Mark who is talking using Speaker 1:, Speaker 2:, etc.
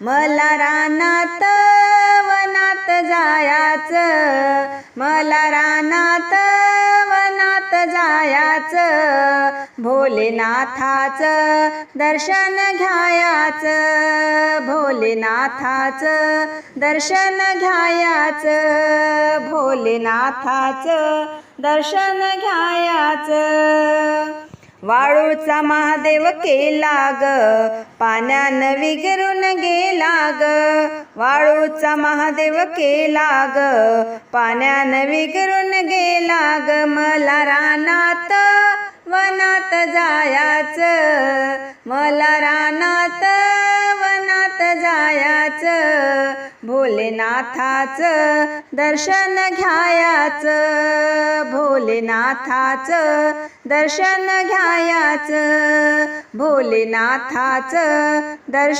Speaker 1: मला रानात वनात जायाचं, मला रानात वनात जायाचं, भोलेनाथाचं दर्शन घ्यायाचं, भोलेनाथाचं दर्शन घ्यायाचं, भोलेनाथाचं दर्शन घ्यायाचं. वाळूचा महादेव केला ग, पाण्यानं विगरून गेला ग, वाळूचा महादेव केला ग, पाण्यानं विगरून गेला ग. मला रानात वनात जायाचं, मला रानात वनात जायाचं, भोलेनाथाचं दर्शन घ्यायाचं, भोलेनाथाचं दर्शन घ्यायाचं, भोलेनाथाचं दर्शन